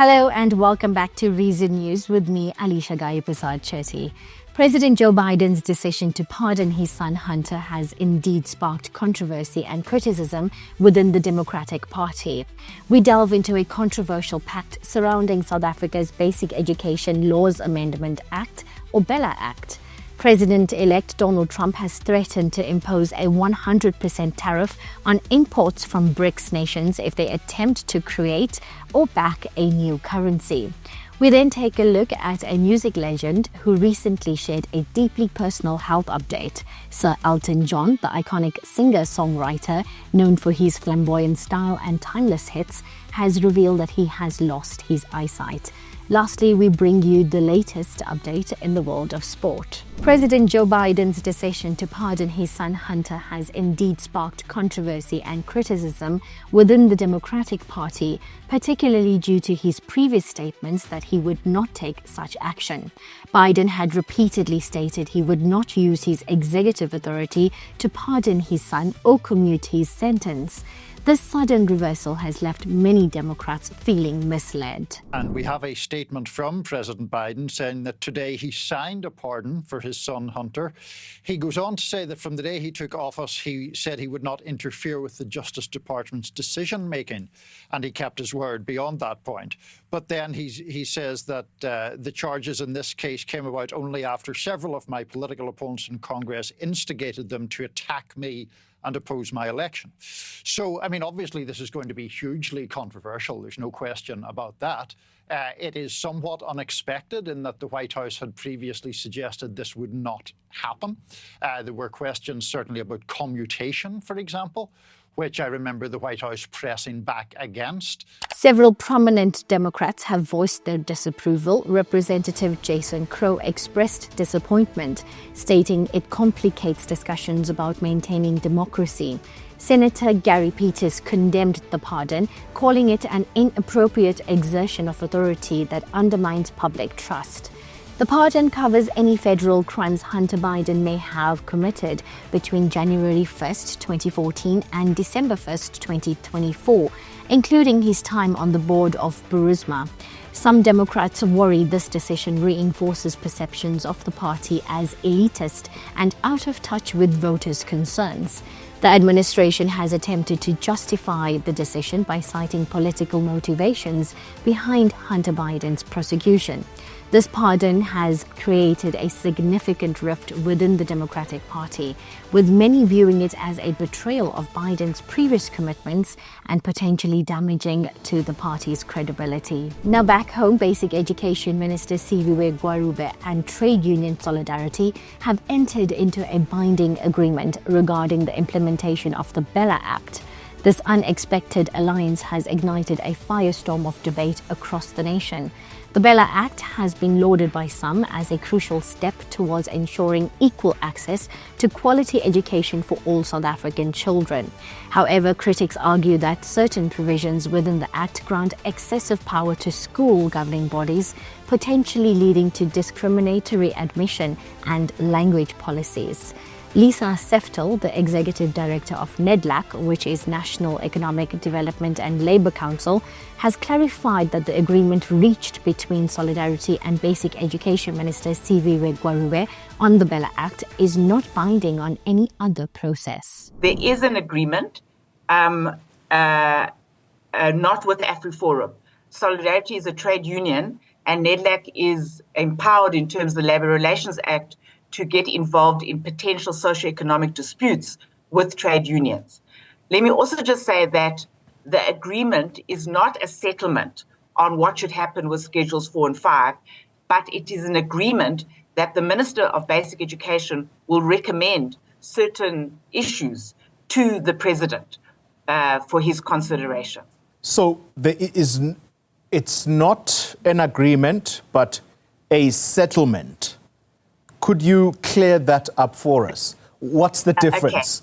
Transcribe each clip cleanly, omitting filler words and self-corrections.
Hello and welcome back to Reason News with me, Allisha Gayapersad Chetty. President Joe Biden's decision to pardon his son Hunter has indeed sparked controversy and criticism within the Democratic Party. We delve into a controversial pact surrounding South Africa's Basic Education Laws Amendment Act, or BELA Act. President-elect Donald Trump has threatened to impose a 100% tariff on imports from BRICS nations if they attempt to create or back a new currency. We then take a look at a music legend who recently shared a deeply personal health update. Sir Elton John, the iconic singer-songwriter known for his flamboyant style and timeless hits, has revealed that he has lost his eyesight. Lastly, we bring you the latest update in the world of sport. President Joe Biden's decision to pardon his son Hunter has indeed sparked controversy and criticism within the Democratic Party, particularly due to his previous statements that he would not take such action. Biden had repeatedly stated he would not use his executive authority to pardon his son or commute his sentence. This sudden reversal has left many Democrats feeling misled. And we have a statement from President Biden saying that today he signed a pardon for his son Hunter. He goes on to say that from the day he took office, he said he would not interfere with the Justice Department's decision-making, and he kept his word beyond that point. But then he says that the charges in this case came about only after several of my political opponents in Congress instigated them to attack me and oppose my election. So, I mean, obviously this is going to be hugely controversial. There's no question about that. It is somewhat unexpected in that the White House had previously suggested this would not happen. There were questions certainly about commutation, for example, which I remember the White House pressing back against. Several prominent Democrats have voiced their disapproval. Representative Jason Crow expressed disappointment, stating it complicates discussions about maintaining democracy. Senator Gary Peters condemned the pardon, calling it an inappropriate exertion of authority that undermines public trust. The pardon covers any federal crimes Hunter Biden may have committed between January 1st, 2014 and December 1st, 2024, including his time on the board of Burisma. Some Democrats worry this decision reinforces perceptions of the party as elitist and out of touch with voters' concerns. The administration has attempted to justify the decision by citing political motivations behind Hunter Biden's prosecution. This pardon has created a significant rift within the Democratic Party, with many viewing it as a betrayal of Biden's previous commitments and potentially damaging to the party's credibility. Now back home, Basic Education Minister Siviwe Gwarube and Trade Union Solidarity have entered into a binding agreement regarding the implementation of the BELA Act. This unexpected alliance has ignited a firestorm of debate across the nation. The BELA Act has been lauded by some as a crucial step towards ensuring equal access to quality education for all South African children. However, critics argue that certain provisions within the Act grant excessive power to school governing bodies, potentially leading to discriminatory admission and language policies. Lisa Seftel, the Executive Director of NEDLAC, which is National Economic Development and Labour Council, has clarified that the agreement reached between Solidarity and Basic Education Minister Siviwe Gwarube on the BELA Act is not binding on any other process. There is an agreement, not with AfriForum. Solidarity is a trade union, and NEDLAC is empowered in terms of the Labour Relations Act to get involved in potential socioeconomic disputes with trade unions. Let me also just say that the agreement is not a settlement on what should happen with Schedules 4 and 5, but it is an agreement that the Minister of Basic Education will recommend certain issues to the President for his consideration. So it's not an agreement, but a settlement. Could you clear that up for us? What's the difference?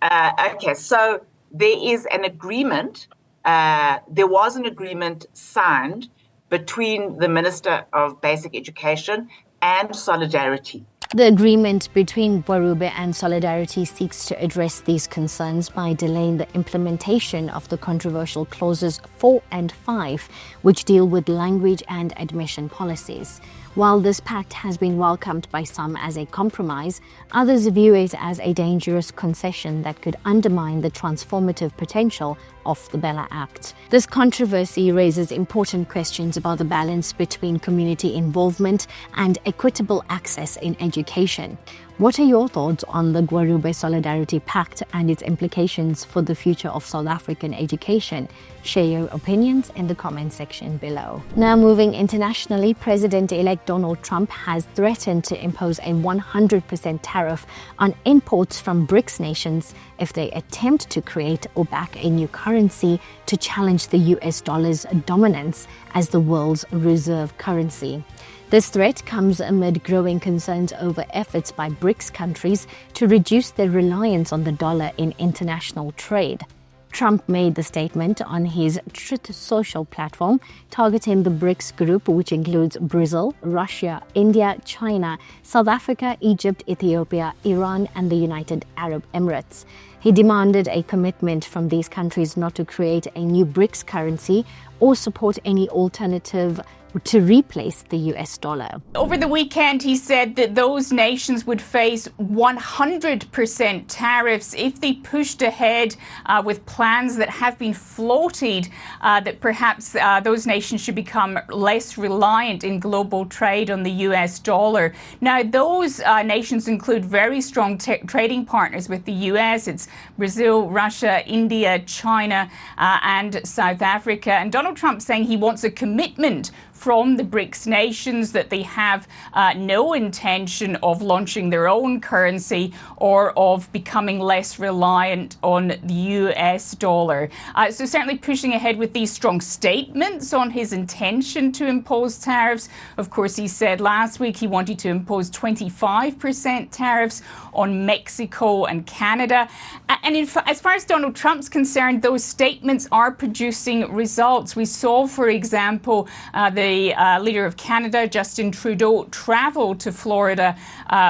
Okay, so there is an agreement. There was an agreement signed between the Minister of Basic Education and Solidarity. The agreement between Gwarube and Solidarity seeks to address these concerns by delaying the implementation of the controversial clauses 4 and 5, which deal with language and admission policies. While this pact has been welcomed by some as a compromise, others view it as a dangerous concession that could undermine the transformative potential of the BELA Act. This controversy raises important questions about the balance between community involvement and equitable access in education. What are your thoughts on the Gwarube Solidarity Pact and its implications for the future of South African education? Share your opinions in the comment section below. Now moving internationally, President-elect Donald Trump has threatened to impose a 100% tariff on imports from BRICS nations if they attempt to create or back a new currency to challenge the US dollar's dominance as the world's reserve currency. This threat comes amid growing concerns over efforts by BRICS countries to reduce their reliance on the dollar in international trade. Trump made the statement on his Truth Social platform, targeting the BRICS group, which includes Brazil, Russia, India, China, South Africa, Egypt, Ethiopia, Iran, and the United Arab Emirates. He demanded a commitment from these countries not to create a new BRICS currency or support any alternative to replace the US dollar. Over the weekend, he said that those nations would face 100% tariffs if they pushed ahead with plans that have been floated, that perhaps those nations should become less reliant in global trade on the US dollar. Now, those nations include very strong trading partners with the US. It's Brazil, Russia, India, China, and South Africa. And Donald Trump saying he wants a commitment from the BRICS nations that they have no intention of launching their own currency or of becoming less reliant on the US dollar. So certainly pushing ahead with these strong statements on his intention to impose tariffs. Of course, he said last week he wanted to impose 25% tariffs on Mexico and Canada. And as far as Donald Trump's concerned, those statements are producing results. We saw, for example, the leader of Canada, Justin Trudeau, traveled to Florida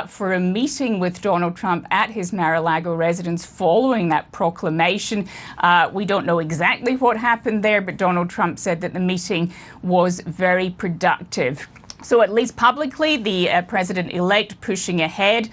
for a meeting with Donald Trump at his Mar-a-Lago residence following that proclamation. We don't know exactly what happened there, but Donald Trump said that the meeting was very productive. So at least publicly, the president-elect pushing ahead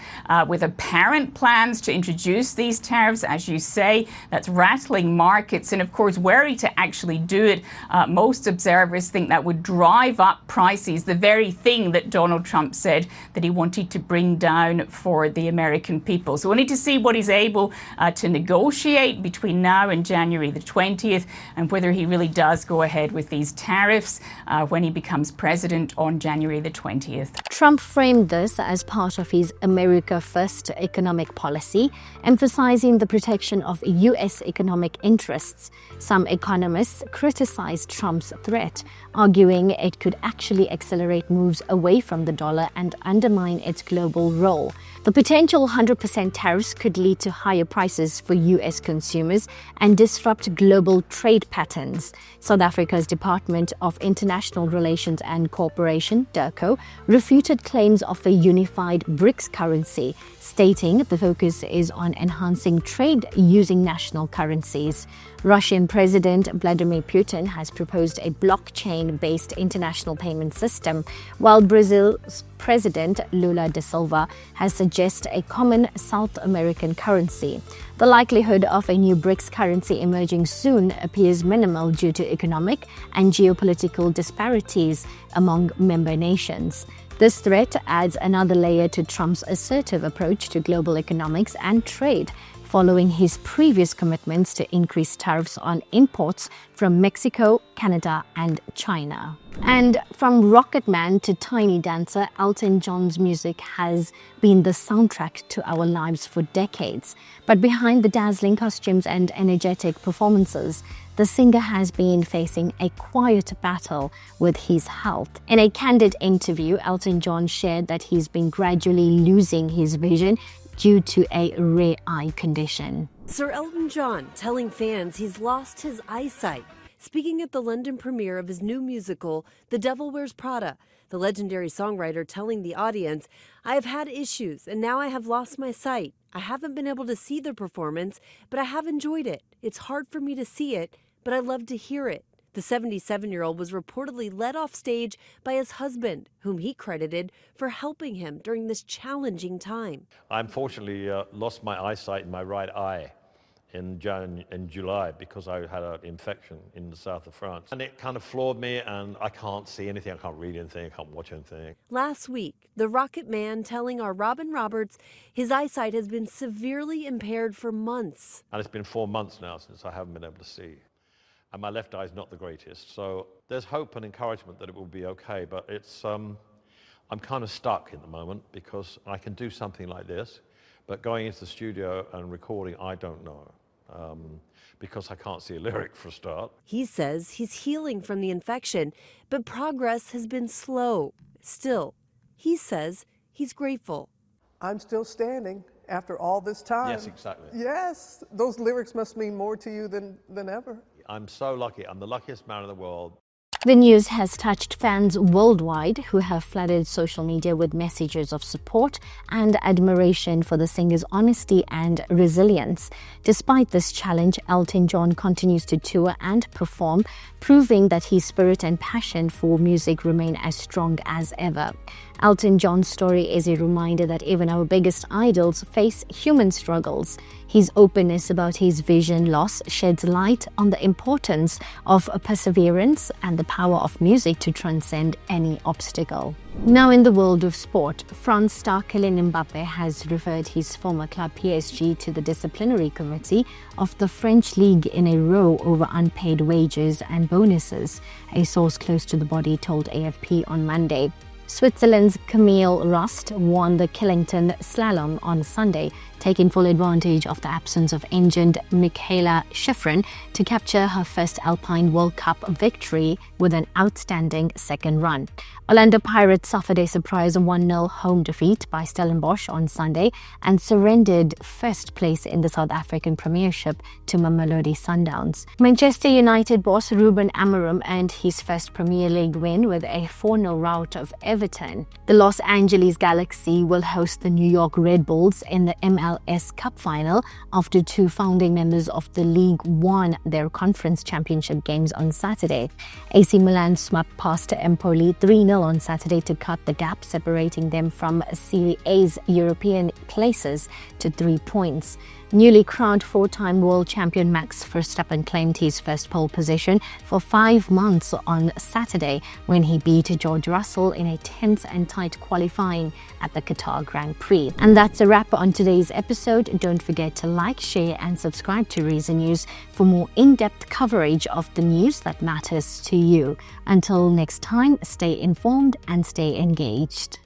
with apparent plans to introduce these tariffs, as you say, that's rattling markets and, of course, were to actually do it, most observers think that would drive up prices, the very thing that Donald Trump said that he wanted to bring down for the American people. So we need to see what he's able to negotiate between now and January the 20th and whether he really does go ahead with these tariffs when he becomes president on January the 20th. Trump framed this as part of his America First economic policy, emphasizing the protection of U.S. economic interests. Some economists criticized Trump's threat, arguing it could actually accelerate moves away from the dollar and undermine its global role. The potential 100% tariffs could lead to higher prices for U.S. consumers and disrupt global trade patterns. South Africa's Department of International Relations and Cooperation, DIRCO, refuted claims of a unified BRICS currency, stating the focus is on enhancing trade using national currencies. Russian President Vladimir Putin has proposed a blockchain-based international payment system, while Brazil's President Lula da Silva has suggested a common South American currency. The likelihood of a new BRICS currency emerging soon appears minimal due to economic and geopolitical disparities among member nations. This threat adds another layer to Trump's assertive approach to global economics and trade, following his previous commitments to increase tariffs on imports from Mexico, Canada, and China. And from Rocket Man to Tiny Dancer, Elton John's music has been the soundtrack to our lives for decades. But behind the dazzling costumes and energetic performances, the singer has been facing a quiet battle with his health. In a candid interview, Elton John shared that he's been gradually losing his vision due to a rare eye condition. Sir Elton John telling fans he's lost his eyesight, speaking at the London premiere of his new musical, The Devil Wears Prada. The legendary songwriter telling the audience, "I have had issues and now I have lost my sight. I haven't been able to see the performance, but I have enjoyed it. It's hard for me to see it, but I love to hear it." The 77-year-old was reportedly led off stage by his husband, whom he credited for helping him during this challenging time. I unfortunately lost my eyesight in my right eye in July because I had an infection in the south of France. And it kind of floored me, and I can't see anything, I can't read anything, I can't watch anything. Last week, the Rocket Man telling our Robin Roberts his eyesight has been severely impaired for months. And it's been 4 months now since I haven't been able to see. And my left eye is not the greatest. So there's hope and encouragement that it will be okay, but it's, I'm kind of stuck in the moment because I can do something like this, but going into the studio and recording, I don't know. Because I can't see a lyric for a start. He says he's healing from the infection, but progress has been slow. Still, he says he's grateful. I'm still standing after all this time. Yes, exactly. Yes, those lyrics must mean more to you than ever. I'm so lucky. I'm the luckiest man in the world. The news has touched fans worldwide who have flooded social media with messages of support and admiration for the singer's honesty and resilience. Despite this challenge, Elton John continues to tour and perform, proving that his spirit and passion for music remain as strong as ever. Elton John's story is a reminder that even our biggest idols face human struggles. His openness about his vision loss sheds light on the importance of perseverance and the power of music to transcend any obstacle. Now in the world of sport, France star Kylian Mbappe has referred his former club PSG to the disciplinary committee of the French league in a row over unpaid wages and bonuses, a source close to the body told AFP on Monday. Switzerland's Camille Rust won the Killington Slalom on Sunday, taking full advantage of the absence of injured Michaela Schifrin to capture her first Alpine World Cup victory with an outstanding second run. Orlando Pirates suffered a surprise 1-0 home defeat by Stellenbosch on Sunday and surrendered first place in the South African Premiership to Mamelodi Sundowns. Manchester United boss Ruben Amorim earned his first Premier League win with a 4-0 rout of Everton. The Los Angeles Galaxy will host the New York Red Bulls in the MLS Cup final after two founding members of the league won their conference championship games on Saturday. AC Milan swept past Empoli 3-0 on Saturday to cut the gap separating them from Serie A's European places to 3 points. Newly crowned four-time world champion Max Verstappen claimed his first pole position for 5 months on Saturday when he beat George Russell in a tense and tight qualifying at the Qatar Grand Prix. And that's a wrap on today's episode. Don't forget to like, share and subscribe to Reason News for more in-depth coverage of the news that matters to you. Until next time, stay informed and stay engaged.